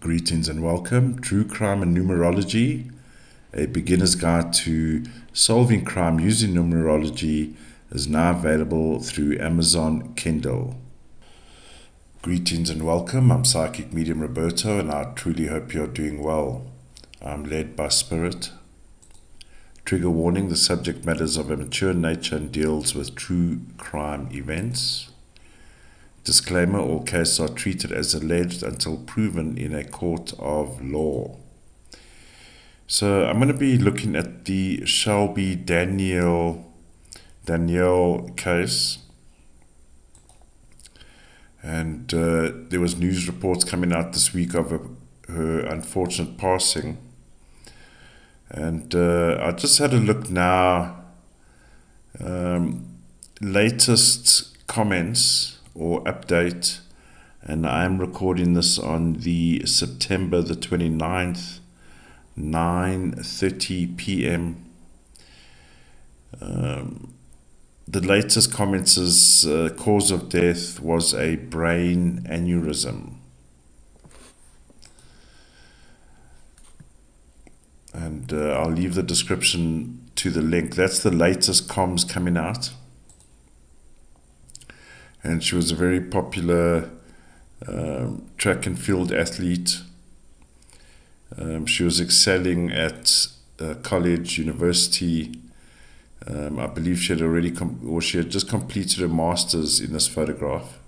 Greetings and welcome. True Crime and Numerology, a beginner's guide to solving crime using numerology, is now available through Amazon Kindle. Greetings and welcome. I'm Psychic Medium Roberto, and I truly hope you're doing well. I'm led by Spirit. Trigger warning: the subject matter is of a mature nature and deals with true crime events. Disclaimer: all cases are treated as alleged until proven in a court of law. So I'm going to be looking at the Shelby Daniele case. And there was news reports coming out this week of her unfortunate passing. And I just had a look now. Latest comments or update, and I am recording this on the September the 29th, 9:30 p.m. The latest comments is cause of death was a brain aneurysm. And I'll leave the description to the link. That's the latest comms coming out. And she was a very popular track and field athlete. She was excelling at college, university. I believe she had she had just completed her master's in this photograph.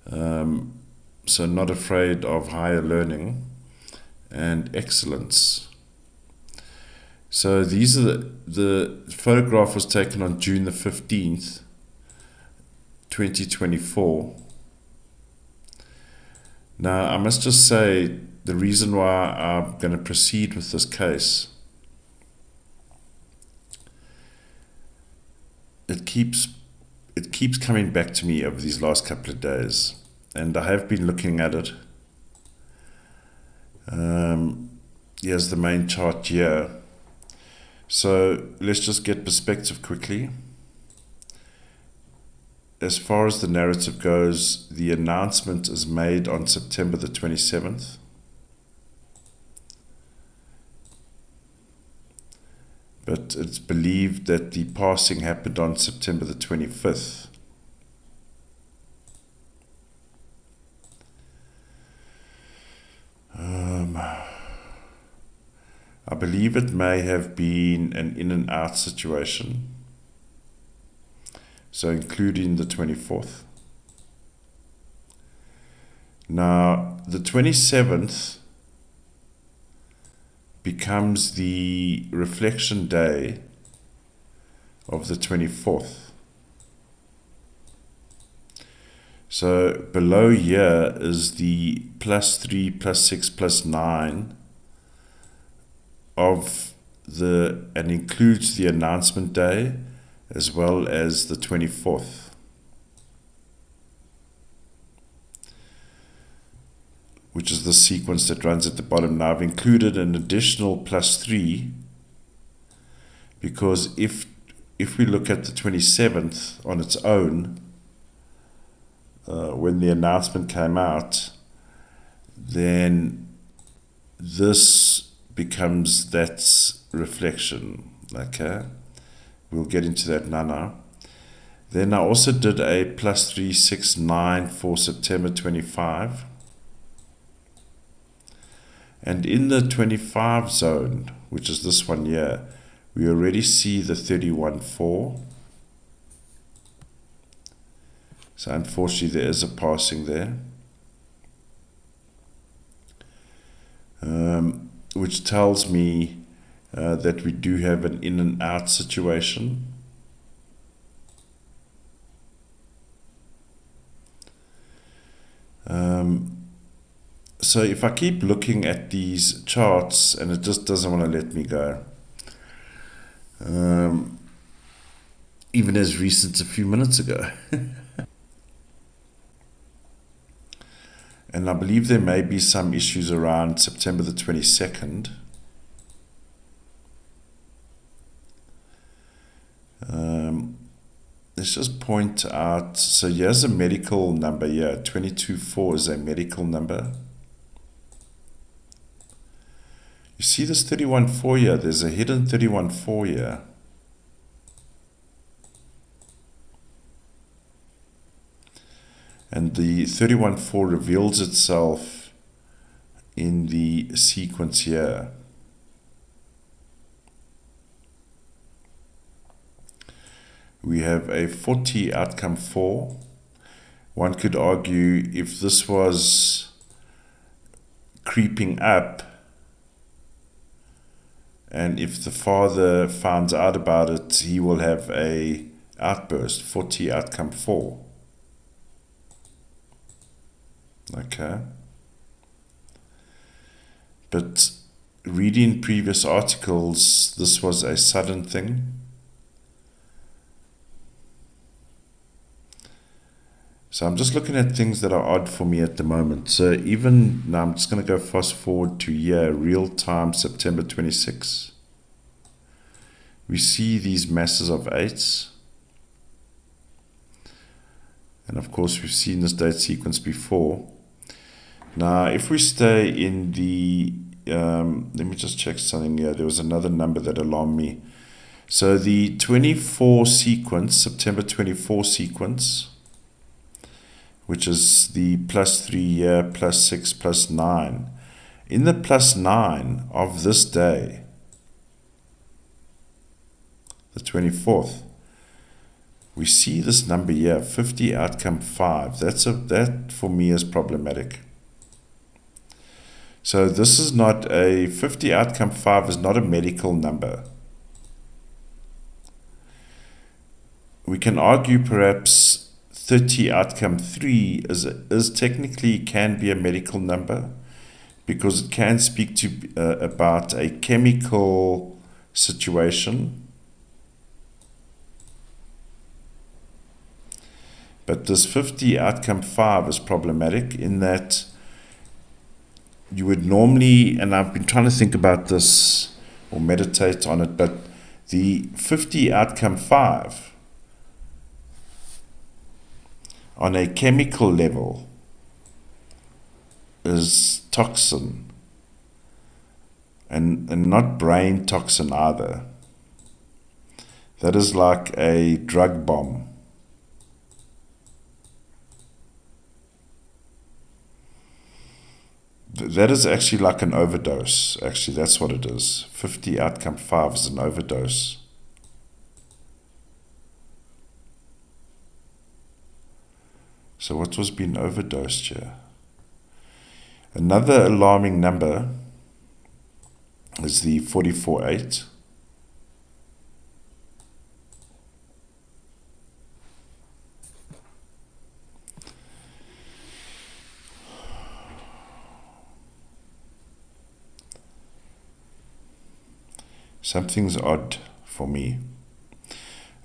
So not afraid of higher learning and excellence. So these are the photograph was taken on June the 15th. 2024. Now, I must just say, the reason why I'm going to proceed with this case, it keeps coming back to me over these last couple of days, and I have been looking at it. Here's the main chart here. So let's just get perspective quickly. As far as the narrative goes, the announcement is made on September the 27th. But it's believed that the passing happened on September the 25th. I believe it may have been an in and out situation. So including the 24th. Now, the 27th becomes the reflection day of the 24th. So below here is the +3, +6, +9 of and includes the announcement day, as well as the 24th. Which is the sequence that runs at the bottom. Now I've included an additional +3 because if we look at the 27th on its own, when the announcement came out, then this becomes that reflection, okay? We'll get into that now. Then I also did a +3, 6, 9 for September 25. And in the 25 zone, which is this one here, we already see the 31-4. So unfortunately there is a passing there. Which tells me that we do have an in and out situation. So if I keep looking at these charts, and it just doesn't want to let me go, even as recent as a few minutes ago. And I believe there may be some issues around September the 22nd. Let's just point out, so here's a medical number here. 224 is a medical number. You see this 31-4 here? There's a hidden 31-4 here. And the 31-4 reveals itself in the sequence here. We have a 40 outcome 4. One could argue if this was creeping up, and if the father finds out about it, he will have a outburst, 40 outcome 4. Okay. But reading previous articles, this was a sudden thing. So I'm just looking at things that are odd for me at the moment. So even now, I'm just going to go fast forward to year, real time, September 26. We see these masses of 8s. And of course, we've seen this date sequence before. Now, if we stay in the, let me just check something here. There was another number that alarmed me. So the 24 sequence, September 24 sequence, which is the +3 year, +6, +9. In the +9 of this day, the 24th, we see this number here, 50 outcome 5. That for me is problematic. So this is not a 50 outcome 5 is not a medical number. We can argue perhaps 30 outcome 3 is technically can be a medical number because it can speak to about a chemical situation. But this 50 outcome 5 is problematic in that you would normally, and I've been trying to think about this or meditate on it, but the 50 outcome 5 on a chemical level is toxin, and not brain toxin either. That is like a drug bomb. That is actually like an overdose. Actually, that's what it is. 50 outcome 5 is an overdose. So what was being overdosed here? Another alarming number is the 44-8. Something's odd for me.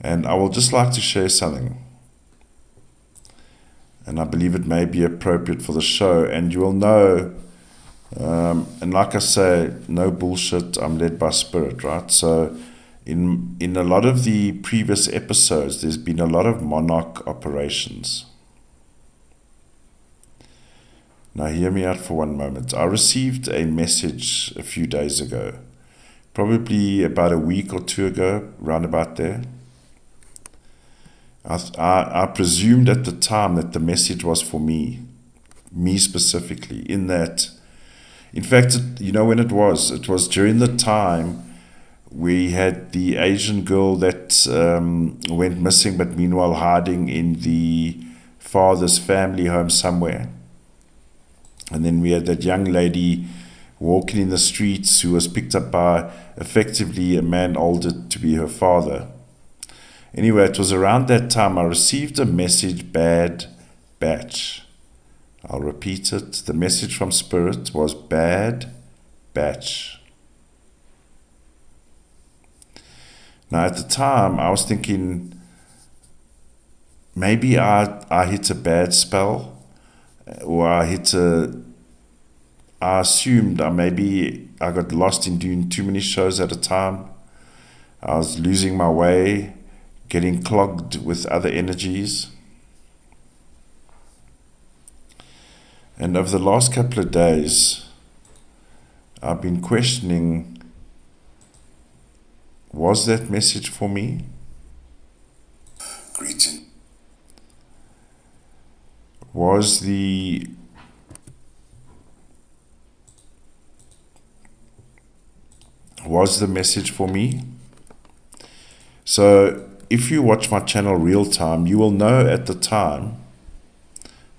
And I will just like to share something. And I believe it may be appropriate for the show. And you will know, and like I say, no bullshit, I'm led by spirit, right? So in a lot of the previous episodes, there's been a lot of monarch operations. Now hear me out for one moment. I received a message a few days ago, probably about a week or two ago, round about there. I presumed at the time that the message was for me specifically, in that, in fact, you know when it was during the time we had the Asian girl that went missing, but meanwhile hiding in the father's family home somewhere. And then we had that young lady walking in the streets who was picked up by effectively a man older to be her father. Anyway, it was around that time I received a message, bad batch. I'll repeat it. The message from Spirit was bad batch. Now, at the time, I was thinking maybe I hit a bad spell, or I assumed maybe I got lost in doing too many shows at a time. I was losing my way, getting clogged with other energies. And over the last couple of days, I've been questioning, was that message for me? Greeting. Was the message for me? So if you watch my channel real time, you will know at the time,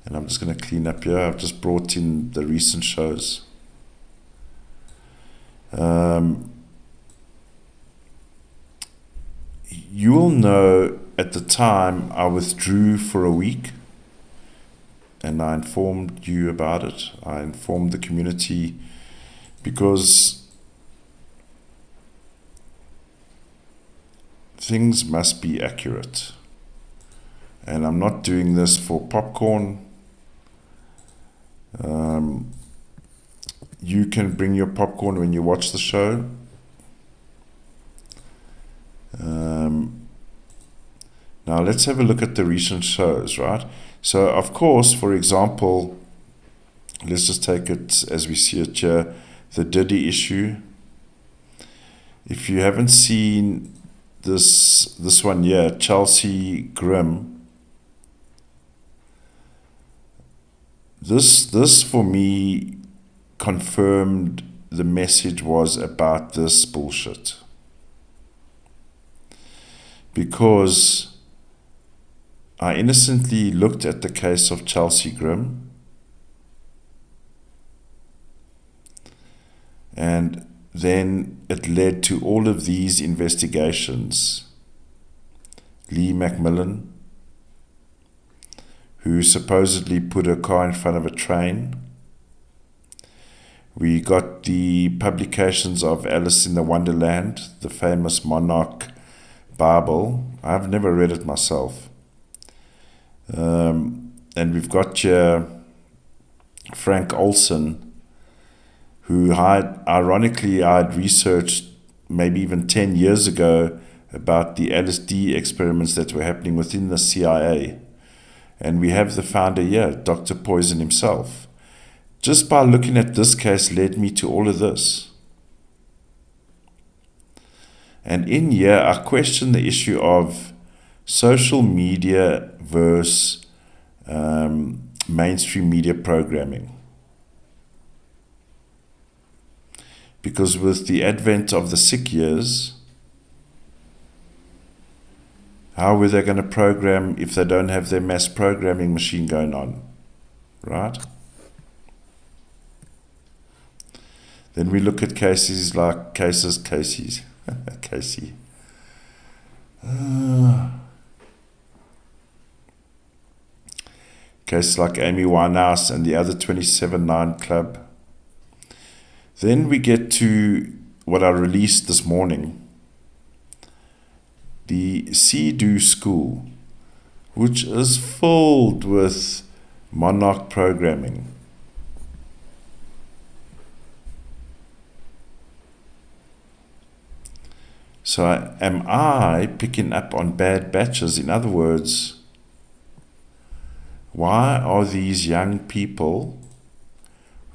and I'm just going to clean up here, I've just brought in the recent shows. You will know at the time I withdrew for a week, and I informed you about it. I informed the community because things must be accurate. And I'm not doing this for popcorn. You can bring your popcorn when you watch the show. Now let's have a look at the recent shows, right? So of course, for example, let's just take it as we see it here, the Diddy issue. If you haven't seen this one here, Chelsea Grimm, this for me confirmed the message was about this bullshit. Because I innocently looked at the case of Chelsea Grimm, and then it led to all of these investigations. Lee Macmillan, who supposedly put a car in front of a train. We got the publications of Alice in the Wonderland, the famous monarch Bible. I've never read it myself. And we've got here Frank Olson, who ironically I'd researched maybe even 10 years ago about the LSD experiments that were happening within the CIA. And we have the founder here, Dr. Poison himself. Just by looking at this case led me to all of this. And in here, I question the issue of social media versus mainstream media programming. Because with the advent of the sick years, how were they going to program if they don't have their mass programming machine going on? Right? Then we look at cases like Casey. Cases like Amy Winehouse and the other 27-9 Club. Then we get to what I released this morning, the CDU School, which is filled with monarch programming. So am I picking up on bad batches? In other words, why are these young people,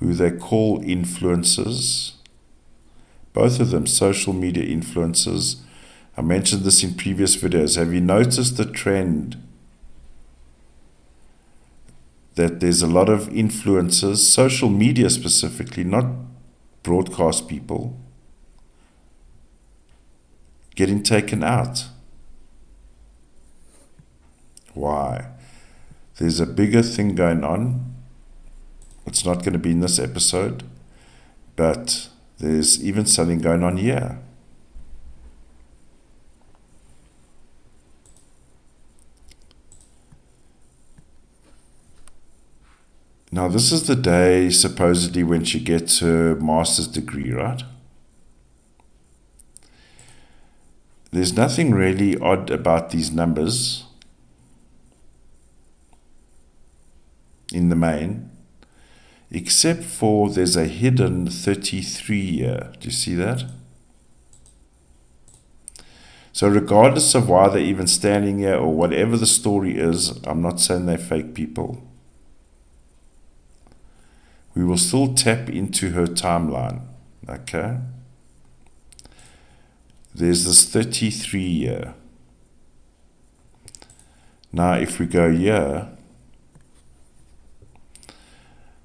who they call influencers, both of them social media influencers? I mentioned this in previous videos. Have you noticed the trend that there's a lot of influencers, social media specifically, not broadcast people, getting taken out? Why? There's a bigger thing going on. It's not going to be in this episode, but there's even something going on here. Now, this is the day, supposedly, when she gets her master's degree, right? There's nothing really odd about these numbers in the main, except for there's a hidden 33 here. Do you see that? So regardless of why they're even standing here or whatever the story is, I'm not saying they're fake people. We will still tap into her timeline, Okay. There's this 33 here. Now, if we go here,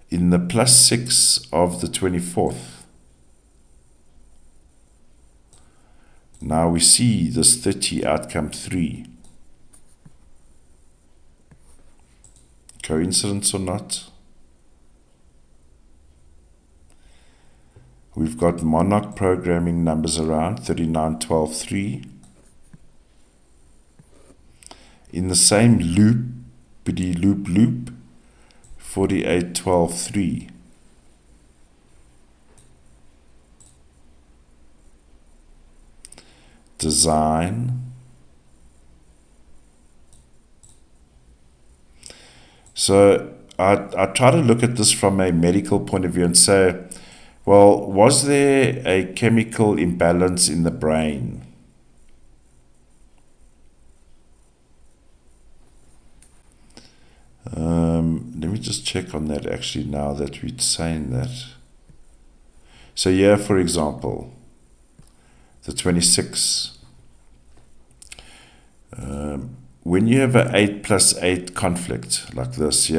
in the +6 of the 24th, now we see this 30 outcome 3. Coincidence or not? We've got monarch programming numbers around 39, 12, 3. In the same loop, 48, 12, 3. Design. So I try to look at this from a medical point of view and say, well, was there a chemical imbalance in the brain? Let me just check on that actually now that we're saying that. So here, for example, the 26. When you have an 8 + 8 conflict like this,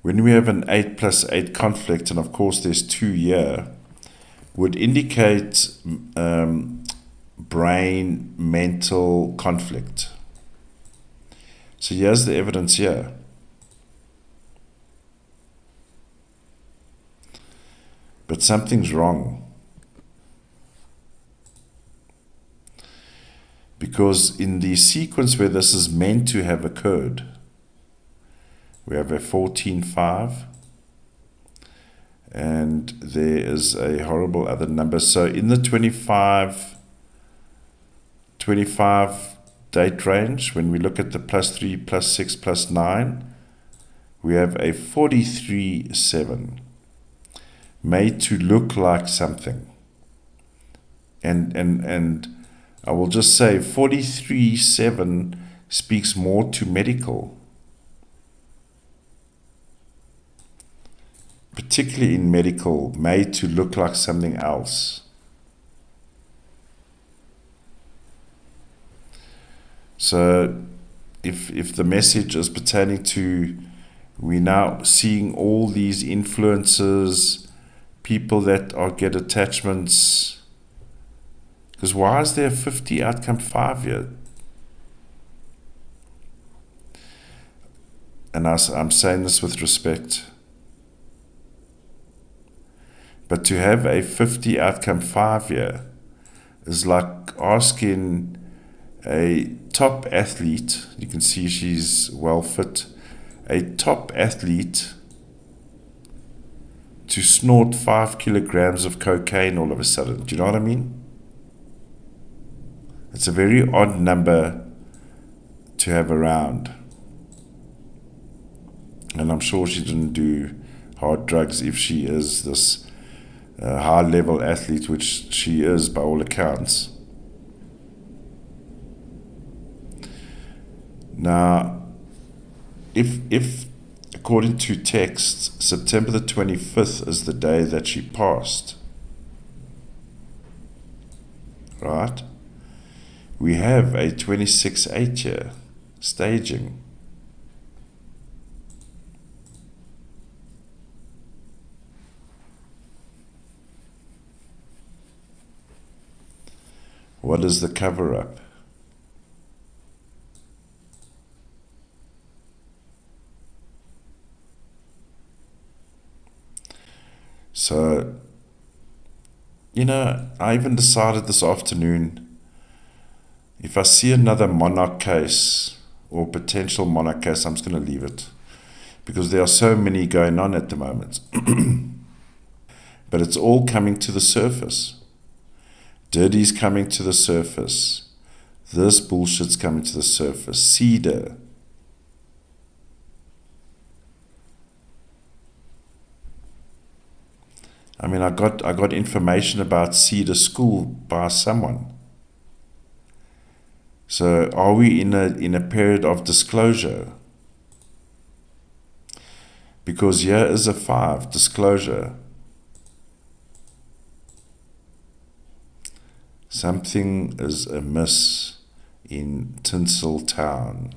when we have an 8 + 8 conflict, and of course there's 2 here, would indicate brain mental conflict. So here's the evidence here. But something's wrong. Because in the sequence where this is meant to have occurred, we have a 14-5, and there is a horrible other number. So in the 25 date range, when we look at the +3, +6, +9, we have a 43-7, made to look like something. And I will just say 43-7 speaks more to medical, particularly in medical, made to look like something else. So if the message is pertaining to, we're now seeing all these influences, people that get attachments, because why is there 50 outcome 5 here? And I'm saying this with respect. But to have a 50 outcome 5 here is like asking a top athlete, you can see she's well fit, a top athlete to snort 5 kilograms of cocaine all of a sudden. Do you know what I mean? It's a very odd number to have around. And I'm sure she didn't do hard drugs if she is this high-level athlete, which she is by all accounts. Now, if according to text, September the 25th is the day that she passed, right? We have a 26-8 here, staging. What is the cover-up? So, I even decided this afternoon, if I see another monarch case or potential monarch case, I'm just going to leave it, because there are so many going on at the moment. But it's all coming to the surface. Dirty's coming to the surface. This bullshit's coming to the surface. Cedar. I mean, I got information about Cedar School by someone. So are we in a period of disclosure? Because here is a 5, disclosure. Something is amiss in Tinseltown.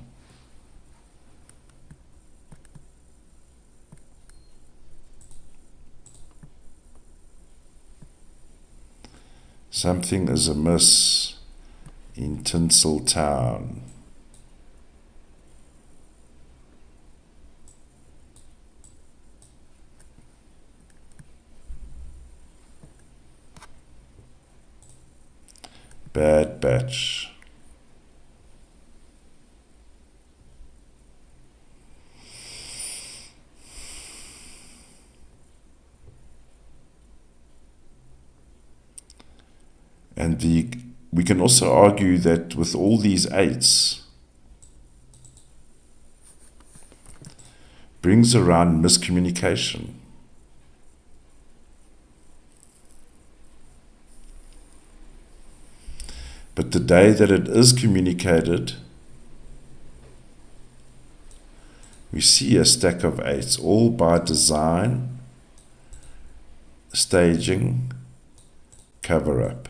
Something is amiss in Tinseltown. Bad Batch. And we can also argue that with all these 8s, brings around miscommunication. But the day that it is communicated, we see a stack of 8s, all by design, staging, cover-up.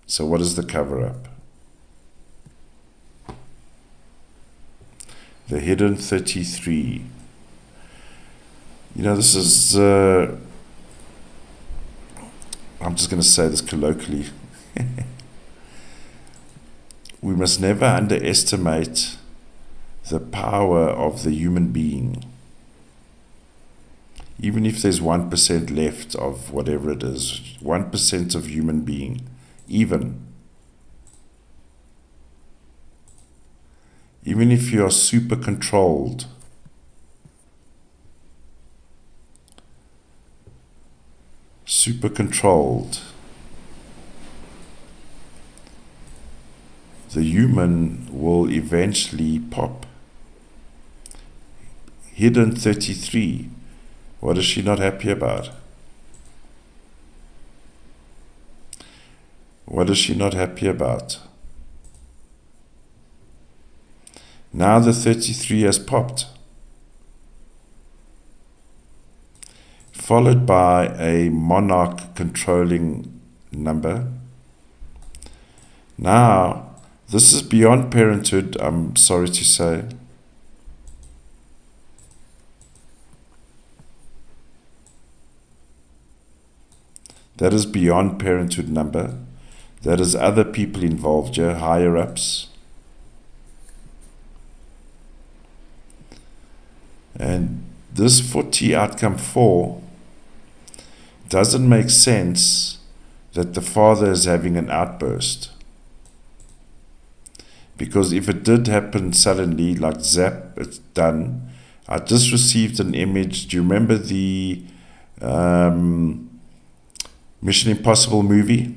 So what is the cover-up? The hidden 33. You know, this is, I'm just going to say this colloquially. We must never underestimate the power of the human being. Even if there's 1% left of whatever it is, 1% of human being, even if you are super controlled, the human will eventually pop. Hidden 33. What is she not happy about? What is she not happy about? Now the 33 has popped, followed by a monarch controlling number. Now, this is beyond parenthood, I'm sorry to say. That is beyond parenthood number. That is other people involved here, higher ups. And this 40 outcome 4 doesn't make sense that the father is having an outburst. Because if it did happen suddenly, like zap, it's done. I just received an image. Do you remember the Mission Impossible movie?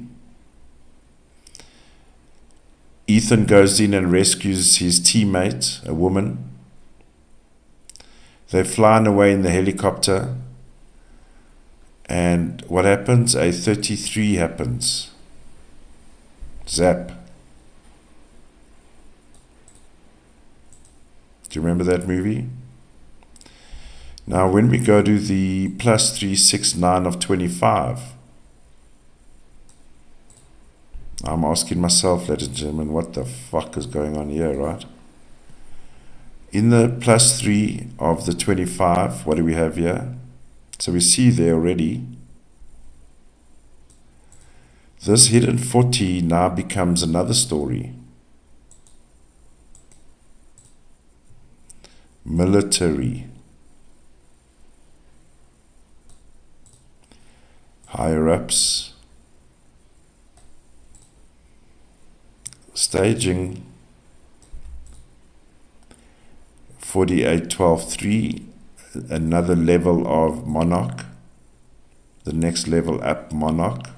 Ethan goes in and rescues his teammate, a woman. They're flying away in the helicopter. And what happens? A 33 happens. Zap. Do you remember that movie? Now, when we go to the plus 3, 6, 9 of 25, I'm asking myself, ladies and gentlemen, what the fuck is going on here, right? In the plus 3 of the 25, what do we have here? So we see there already, this hidden 40 now becomes another story. Military. Higher ups. Staging. 48, 12, 3. Another level of monarch. The next level up, monarch.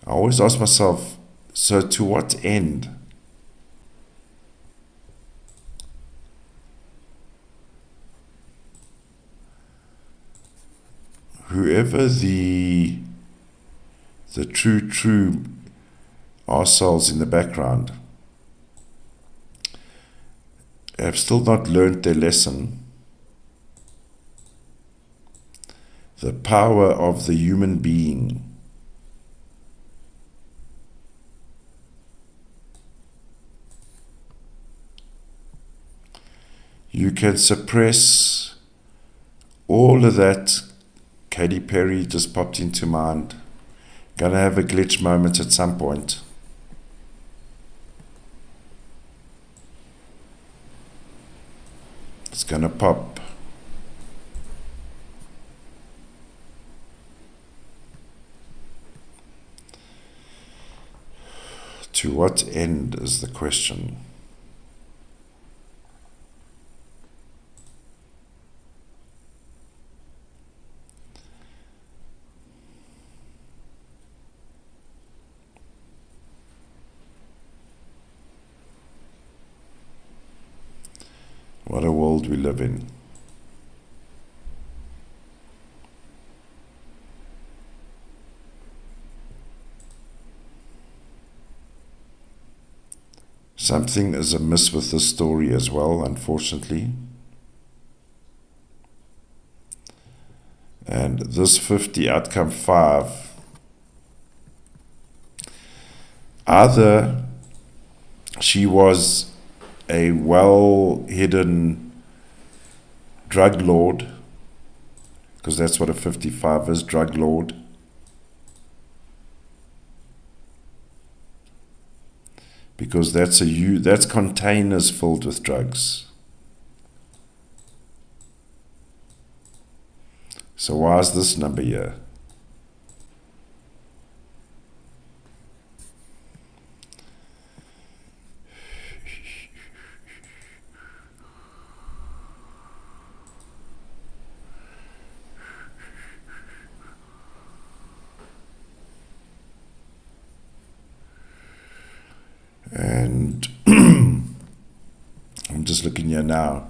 I always ask myself, so to what end? Whoever the true arseholes in the background have still not learned their lesson. The power of the human being. You can suppress all of that. Katy Perry just popped into mind. Gonna have a glitch moment at some point. It's gonna pop. To what end is the question? What a world we live in. Something is amiss with this story as well, unfortunately. And this 50 outcome 5, either she was a well-hidden drug lord, because that's what a 55 is, drug lord. Because that's containers filled with drugs. So why is this number here? And I'm just looking here now.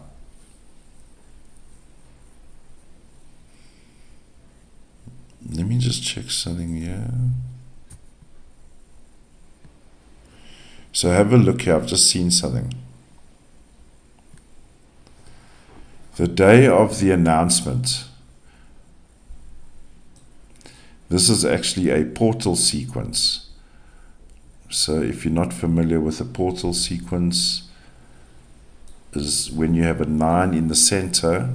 Let me just check something here. So have a look here. I've just seen something. The day of the announcement. This is actually a portal sequence. So if you're not familiar with a portal sequence, is when you have a 9 in the center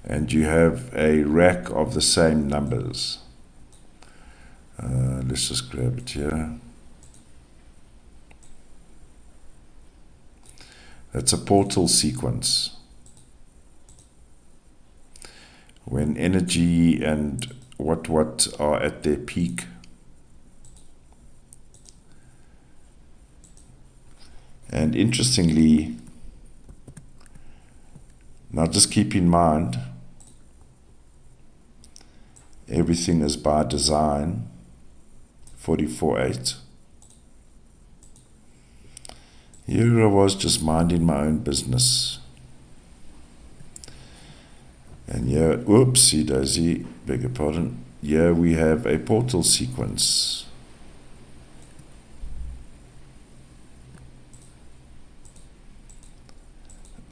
and you have a rack of the same numbers. Let's just grab it here. That's a portal sequence. When energy and what are at their peak. And interestingly, now just keep in mind, everything is by design, 44.8. Here I was just minding my own business. And here, whoopsie daisy, beg your pardon, here we have a portal sequence.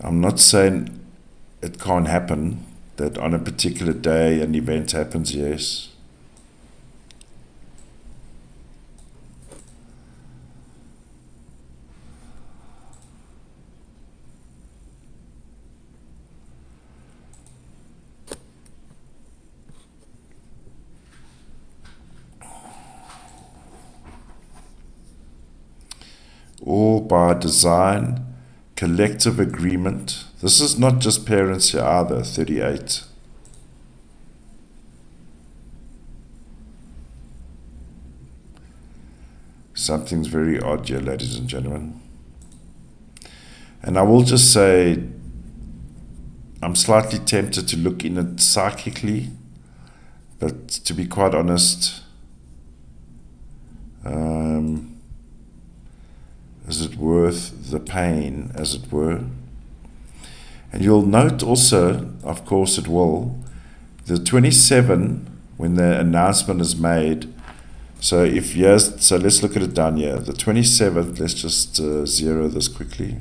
I'm not saying it can't happen, that on a particular day an event happens, yes. All by design, collective agreement. This is not just parents here either, 38. Something's very odd here, ladies and gentlemen. And I will just say, I'm slightly tempted to look in it psychically, but to be quite honest, is it worth the pain, as it were? And you'll note also, of course it will, the 27, when the announcement is made, so let's look at it down here. The 27th, let's just zero this quickly.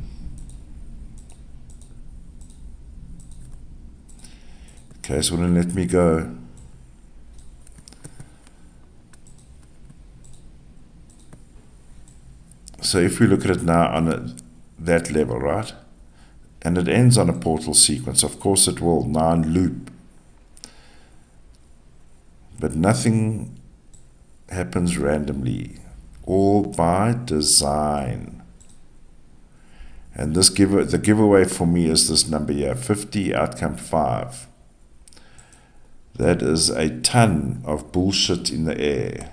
Case wouldn't let me go. So if we look at it now on that level, right? And it ends on a portal sequence. Of course it will, non-loop. But nothing happens randomly. All by design. And this the giveaway for me is this number here, 50, outcome 5. That is a ton of bullshit in the air.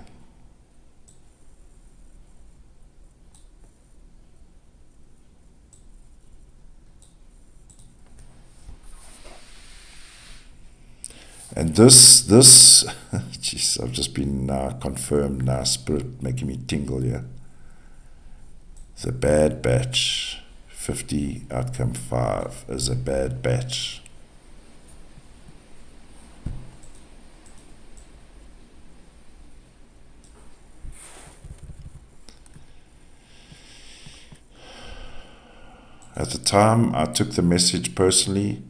And this, jeez, I've just been confirmed now, spirit making me tingle here. The bad batch, 50, outcome 5, is a bad batch. At the time, I took the message personally.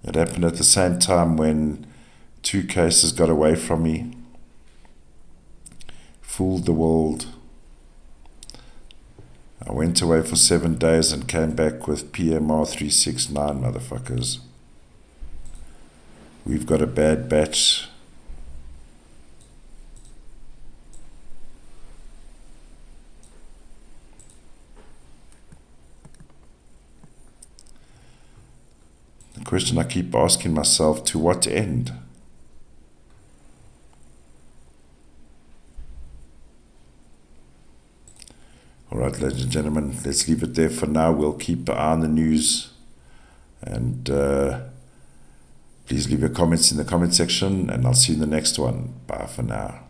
It happened at the same time when 2 cases got away from me. Fooled the world. I went away for 7 days and came back with PMR 369, motherfuckers. We've got a bad batch. The question I keep asking myself, to what end? Alright, ladies and gentlemen, let's leave it there for now. We'll keep an eye on the news. And please leave your comments in the comment section, and I'll see you in the next one. Bye for now.